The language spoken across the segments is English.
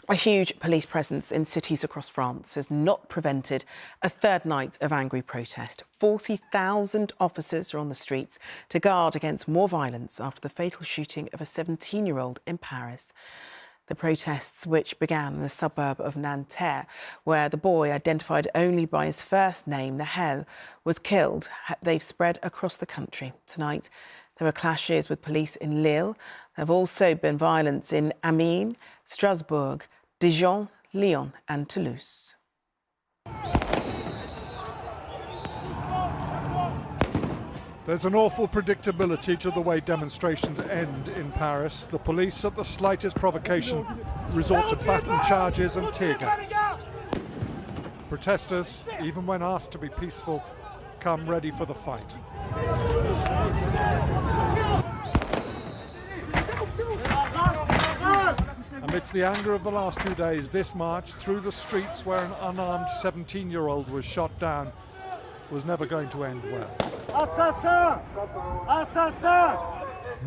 A huge police presence in cities across France has not prevented a third night of angry protest. 40,000 officers are on the streets to guard against more violence after the fatal shooting of a 17-year-old in Paris. The protests, which began in the suburb of Nanterre, where the boy, identified only by his first name, Nael, was killed, they've spread across the country. Tonight, there were clashes with police in Lille. There have also been violence in Amiens, Strasbourg, Dijon, Lyon and Toulouse. There's an awful predictability to the way demonstrations end in Paris. The police, at the slightest provocation, resort to baton charges and tear gas. Protesters, even when asked to be peaceful, come ready for the fight. Amidst the anger of the last 2 days, this march through the streets where an unarmed 17-year-old was shot down was never going to end well. Assassin! Assassin!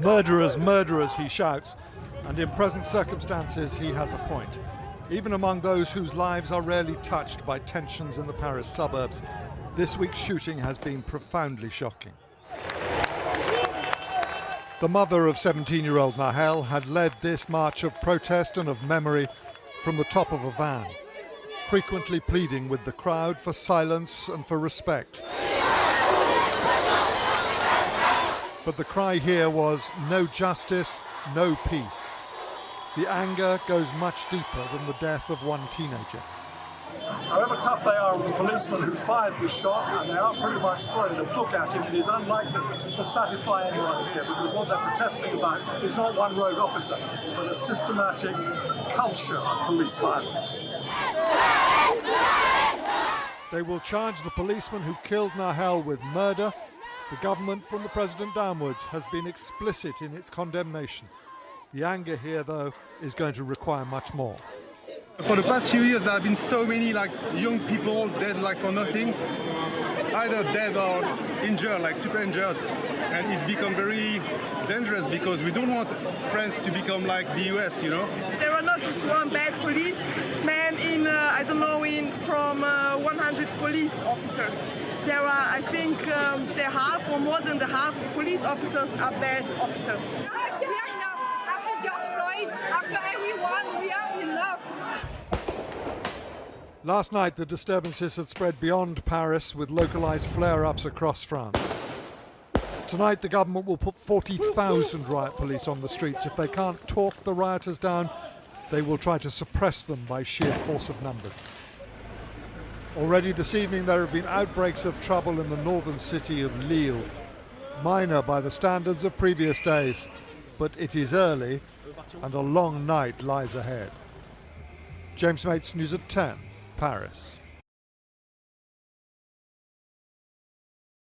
Murderers, murderers, he shouts, and in present circumstances he has a point. Even among those whose lives are rarely touched by tensions in the Paris suburbs, this week's shooting has been profoundly shocking. The mother of 17-year-old Nael had led this march of protest and of memory from the top of a van, frequently pleading with the crowd for silence and for respect. But the cry here was no justice, no peace. The anger goes much deeper than the death of one teenager. However tough they are on the policeman who fired the shot, and they are pretty much throwing a book at him, it is unlikely to satisfy anyone here, because what they're protesting about is not one rogue officer, but a systematic culture of police violence. They will charge the policeman who killed Nael with murder. The government, from the president downwards, has been explicit in its condemnation. The anger here, though, is going to require much more. For the past few years, there have been so many young people dead for nothing, either dead or injured, super injured, and it's become very dangerous because we don't want France to become like the US, you know. There are not just one bad policeman in, from 100 police officers. There are, I think, the half or more than the half of police officers are bad officers. We are enough. After George Floyd, after everyone, we are enough. Last night, the disturbances had spread beyond Paris with localised flare-ups across France. Tonight, the government will put 40,000 riot police on the streets. If they can't talk the rioters down, they will try to suppress them by sheer force of numbers. Already this evening, there have been outbreaks of trouble in the northern city of Lille. Minor by the standards of previous days, but it is early and a long night lies ahead. James Mates, News at 10, Paris.